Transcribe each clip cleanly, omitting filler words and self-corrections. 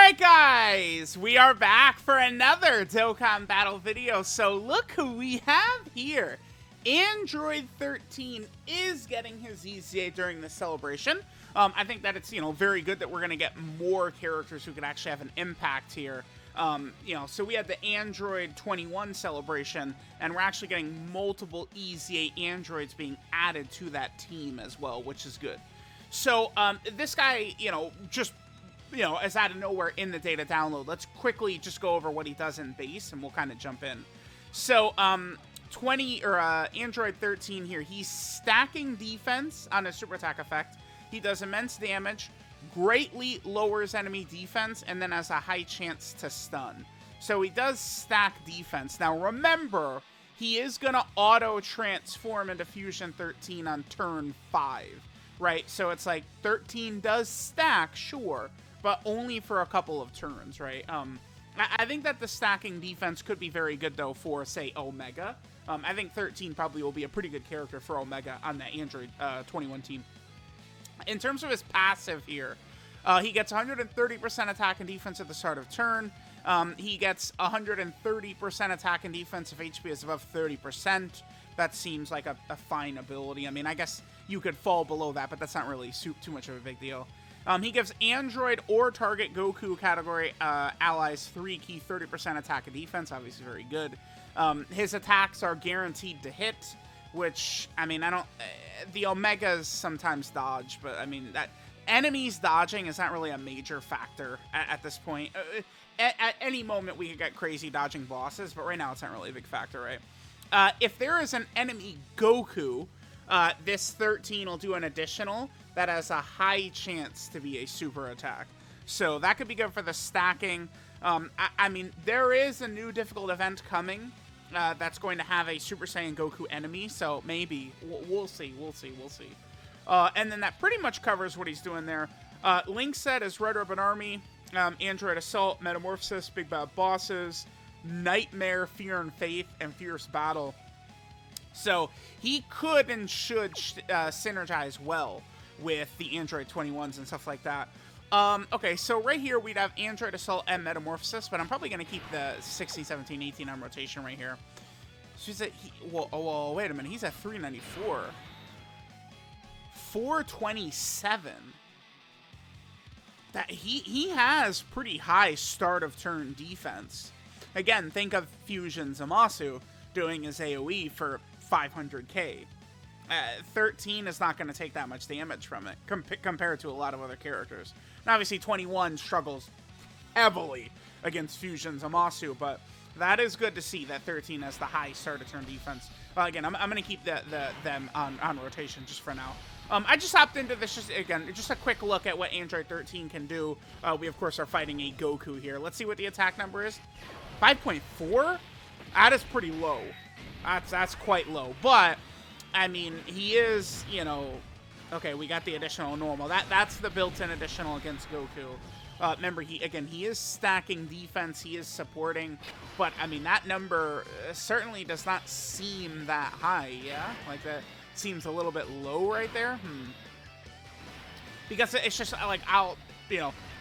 Alright guys, we are back for another Dokkan battle video. So look who we have here. Android 13 is getting his EZA during the celebration. I think that it's, very good that we're going to get more characters who can actually have an impact here. So we had the Android 21 celebration, and we're actually getting multiple EZA androids being added to that team as well, which is good. So this guy, is out of nowhere in the data download. Let's quickly just go over what he does in base, and we'll kind of jump in. So, Android 13 here, he's stacking defense on his super attack effect. He does immense damage, greatly lowers enemy defense, and then has a high chance to stun. So he does stack defense. Now remember, he is going to auto-transform into Fusion 13 on turn 5, right? So it's like 13 does stack, sure, but only for a couple of turns, right? I think that the stacking defense could be very good, though, for, say, Omega. I think 13 probably will be a pretty good character for Omega on that Android 21 team. In terms of his passive here, he gets 130% attack and defense at the start of turn. He gets 130% attack and defense if HP is above 30%. That seems like a fine ability. I mean, I guess you could fall below that, but that's not really too much of a big deal. He gives Android or target Goku category allies 3 key 30% attack and defense. Obviously very good. His attacks are guaranteed to hit, which, I mean, the Omegas sometimes dodge, but I mean, that enemies dodging is not really a major factor at this point. At any moment we could get crazy dodging bosses, but right now it's not really a big factor, right? If there is an enemy Goku, this 13 will do an additional that has a high chance to be a super attack. So that could be good for the stacking. I mean, there is a new difficult event coming that's going to have a Super Saiyan Goku enemy, so maybe. We'll see. And then that pretty much covers what he's doing there. Link set is Red Ribbon Army, Android Assault, Metamorphosis, Big Bad Bosses, Nightmare, Fear and Faith, and Fierce Battle. So he could and should synergize well with the Android 21s and stuff like that. Okay, so right here we'd have Android Assault and Metamorphosis, but I'm probably going to keep the 16, 17, 18 on rotation right here. So he's at, well, wait a minute, he's at 394. 427. That he has pretty high start of turn defense. Again, think of Fusion Zamasu doing his AoE for 500k. 13 is not going to take that much damage from it compared to a lot of other characters. And obviously 21 struggles heavily against Fusion Zamasu, but that is good to see that 13 has the high start of turn defense. Again, I'm going to keep them on rotation just for now. I just hopped into this, just a quick look at what Android 13 can do. We, of course, are fighting a Goku here. Let's see what the attack number is. 5.4? That is pretty low. That's quite low, but I mean, he is, okay, we got the additional normal. That's the built-in additional against Goku. Remember, he is stacking defense, he is supporting, but I mean, that number certainly does not seem that high, yeah? Like, that seems a little bit low right there. Because it's just, like,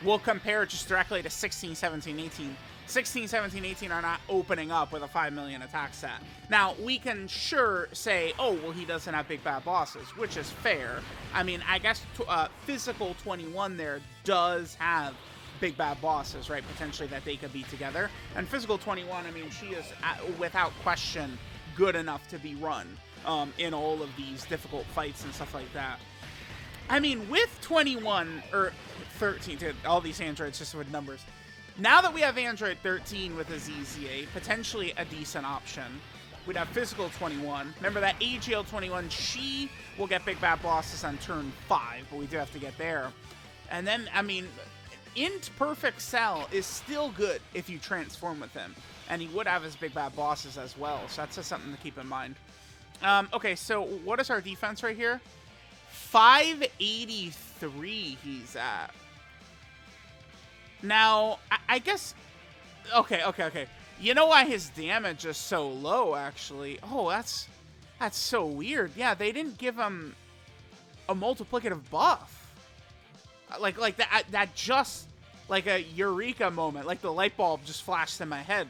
we'll compare it just directly to 16, 17, 18. 16, 17, 18 are not opening up with a 5 million attack set. Now, we can sure say, oh, well, he doesn't have big bad bosses, which is fair. I mean, I guess Physical 21 there does have big bad bosses, right, potentially that they could be together. And Physical 21, I mean, she is, without question, good enough to be run in all of these difficult fights and stuff like that. I mean, with 21, or 13, dude, all these androids just with numbers. Now that we have Android 13 with his EZA, potentially a decent option. We'd have Physical 21. Remember that AGL 21, she will get big bad bosses on turn 5, but we do have to get there. And then, I mean, Int Perfect Cell is still good if you transform with him. And he would have his big bad bosses as well, so that's just something to keep in mind. Okay, so what is our defense right here? 583 he's at. Now, I guess... Okay. You know why his damage is so low, actually? Oh, that's so weird. Yeah, they didn't give him a multiplicative buff. Like that just like a eureka moment, like the light bulb just flashed in my head.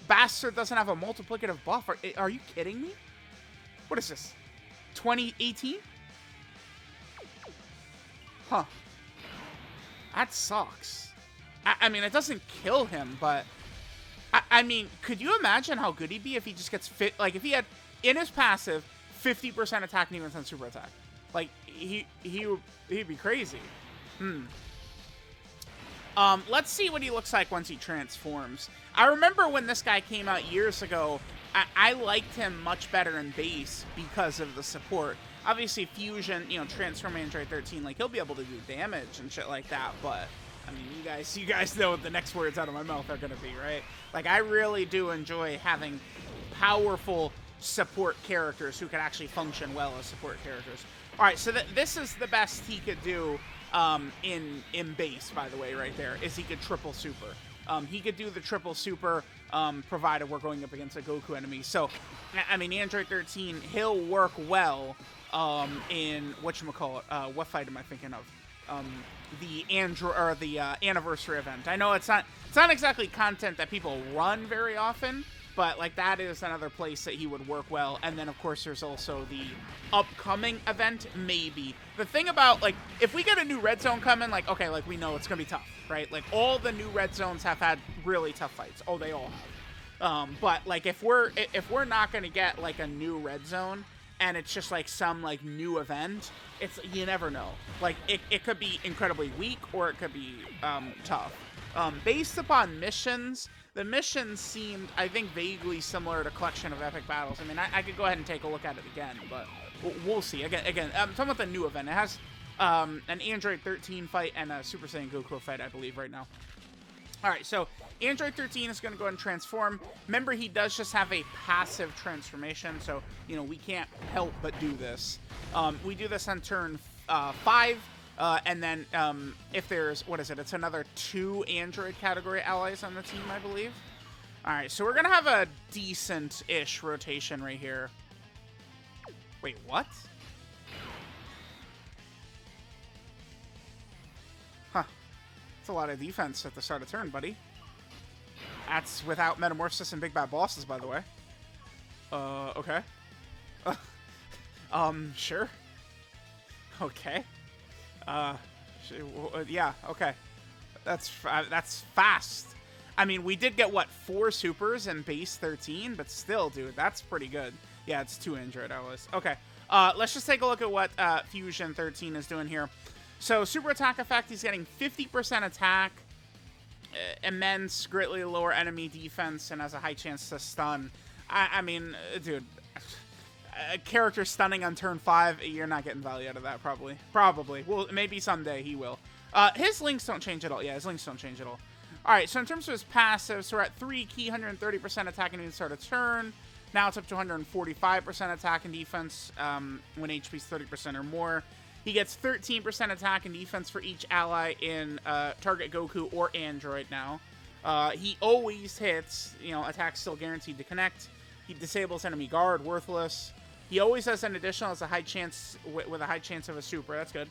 Bastard doesn't have a multiplicative buff. Are you kidding me? What is this? 2018? Huh. That sucks. I mean, it doesn't kill him, but... I mean, could you imagine how good he'd be if he just gets fit? Like, if he had, in his passive, 50% attack and even 10 super attack. Like, he'd be crazy. Let's see what he looks like once he transforms. I remember when this guy came out years ago, I liked him much better in base because of the support. Obviously, Fusion, you know, transform Android 13, like, he'll be able to do damage and shit like that, but... I mean, you guys know what the next words out of my mouth are going to be, right? Like, I really do enjoy having powerful support characters who can actually function well as support characters. All right, so this is the best he could do in base, by the way, right there, is he could triple super. He could do the triple super, provided we're going up against a Goku enemy. So, I mean, Android 13, he'll work well in, whatchamacallit, what fight am I thinking of? The anniversary event. I know it's not exactly content that people run very often, but like that is another place that he would work well. And then of course there's also the upcoming event, maybe. The thing about, like, if we get a new red zone coming, like, okay, like we know it's gonna be tough, right? Like all the new red zones have had really tough fights. Oh, they all have. But like if we're not gonna get like a new red zone and it's just like some like new event, it's, you never know. Like it could be incredibly weak or it could be tough. Based upon missions, the missions seemed, I think, vaguely similar to Collection of Epic Battles. I mean, I could go ahead and take a look at it again, but we'll see. Again, I'm talking about the new event. It has an Android 13 fight and a Super Saiyan Goku fight, I believe, right now. All right, so Android 13 is going to go ahead and transform. Remember, he does just have a passive transformation, so, you know, we can't help but do this. We do this on turn 5, and then if there's, what is it? It's another 2 Android category allies on the team, I believe. All right, so we're going to have a decent-ish rotation right here. Wait, what? Huh. That's a lot of defense at the start of turn, buddy. That's without Metamorphosis and Big Bad Bosses, by the way. Okay. Sure. Okay. Yeah, okay. That's fast. I mean, we did get, what, 4 supers in base 13? But still, dude, that's pretty good. Yeah, it's 2 Android allies. Okay. Let's just take a look at what Fusion 13 is doing here. So, super attack effect, he's getting 50% attack, immense, greatly lower enemy defense, and has a high chance to stun. I mean, dude, a character stunning on turn 5, you're not getting value out of that, probably. Probably. Well, maybe someday he will. His links don't change at all. Yeah, his links don't change at all. Alright, so in terms of his passive, so we're at 3 key, 130% attack and start a turn. Now it's up to 145% attack and defense when HP's 30% or more. He gets 13% attack and defense for each ally in target Goku or Android now. He always hits, you know, attack still guaranteed to connect. He disables enemy guard, worthless. He always has an additional as a high chance with a high chance of a super. That's good.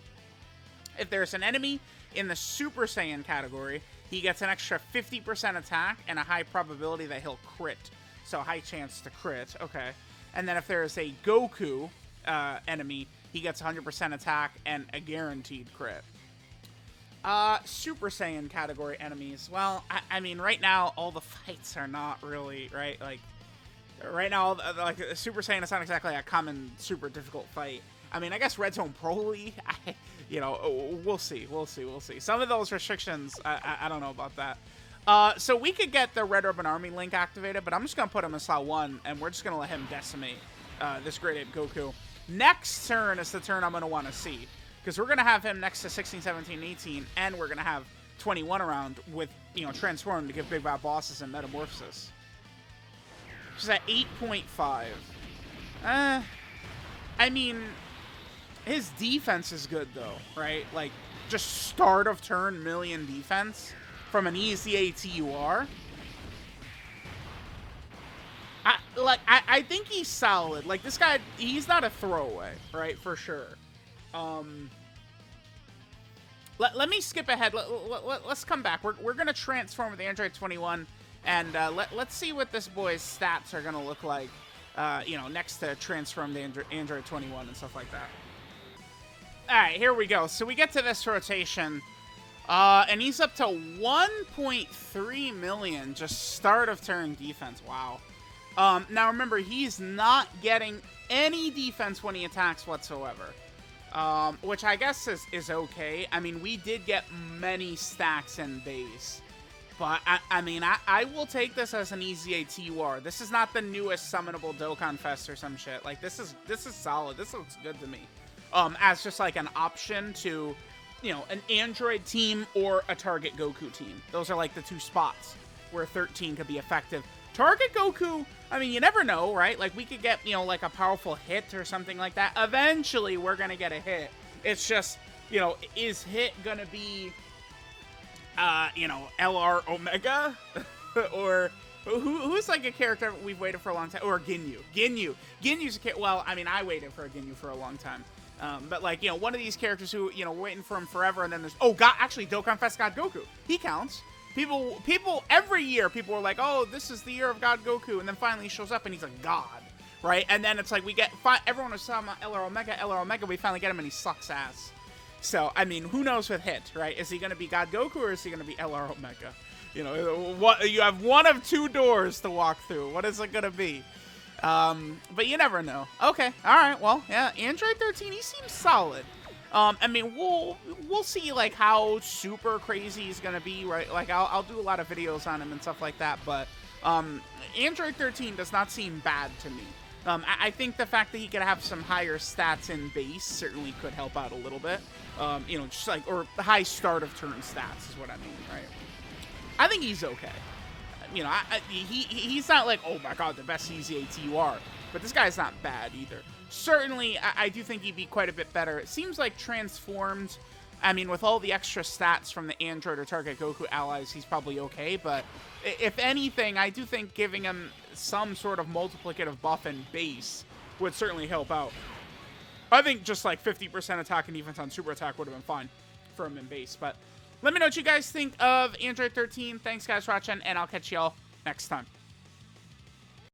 If there's an enemy in the Super Saiyan category, he gets an extra 50% attack and a high probability that he'll crit. So high chance to crit. Okay. And then if there's a Goku enemy, he gets 100% attack and a guaranteed crit. Super Saiyan category enemies. Well, I mean, right now, all the fights are not really, right? Like, right now, like, Super Saiyan is not exactly a common, super difficult fight. I mean, I guess Red Zone Pro League, you know, we'll see. Some of those restrictions, I don't know about that. So we could get the Red Urban Army link activated, but I'm just going to put him in slot 1, and we're just going to let him decimate this Great Ape Goku. Next turn is the turn I'm going to want to see, because we're going to have him next to 16, 17, 18, and we're going to have 21 around with, you know, Transform to give Big Bad Bosses and Metamorphosis. Which is at 8.5. I mean, his defense is good, though, right? Like, just start of turn million defense from an EZA TUR. I think he's solid. Like, this guy, he's not a throwaway, right? For sure. Let me skip ahead. Let's come back. We're going to transform with Android 21, and let's see what this boy's stats are going to look like, you know, next to transform the Android 21 and stuff like that. All right, here we go. So we get to this rotation, and he's up to 1.3 million, just start of turn defense. Wow. Now remember, he's not getting any defense when he attacks whatsoever. Which I guess is okay. I mean, we did get many stacks in base. But, I mean, I will take this as an EZA T-War. This is not the newest summonable Dokkan Fest or some shit. Like, this is solid. This looks good to me. As just, like, an option to, you know, an Android team or a Target Goku team. Those are, like, the two spots where 13 could be effective. Target Goku, I mean, you never know, right? Like, we could get, you know, like a powerful hit or something like that. Eventually, we're going to get a hit. It's just, you know, is hit going to be, you know, LR Omega? Or who's like a character we've waited for a long time? Or Ginyu. Ginyu's a character. Well, I mean, I waited for a Ginyu for a long time. But, like, you know, one of these characters who, you know, we're waiting for him forever, and then there's, oh, God, actually, Dokkan Fest God Goku. He counts. People, every year, people were like, oh, this is the year of God Goku, and then finally he shows up, and he's a god, right? And then it's like, we get, everyone was talking about LR Omega, we finally get him, and he sucks ass. So, I mean, who knows with Hit, right? Is he going to be God Goku, or is he going to be LR Omega? You know, what, you have one of two doors to walk through. What is it going to be? But you never know. Okay, all right, well, yeah, Android 13, he seems solid. I mean, we'll see, like, how super crazy he's gonna be, right? Like, I'll do a lot of videos on him and stuff like that, but, Android 13 does not seem bad to me. I think the fact that he could have some higher stats in base certainly could help out a little bit. You know, just like, or high start of turn stats is what I mean, right? I think he's okay. You know, he's not like, oh my god, the best EZA TUR, but this guy's not bad either. Certainly, I do think he'd be quite a bit better. It seems like transformed, I mean, with all the extra stats from the Android or Target Goku allies, he's probably okay. But if anything, I do think giving him some sort of multiplicative buff in base would certainly help out. I think just like 50% attack and defense on super attack would have been fine for him in base. But let me know what you guys think of Android 13. Thanks, guys, for watching, and I'll catch y'all next time.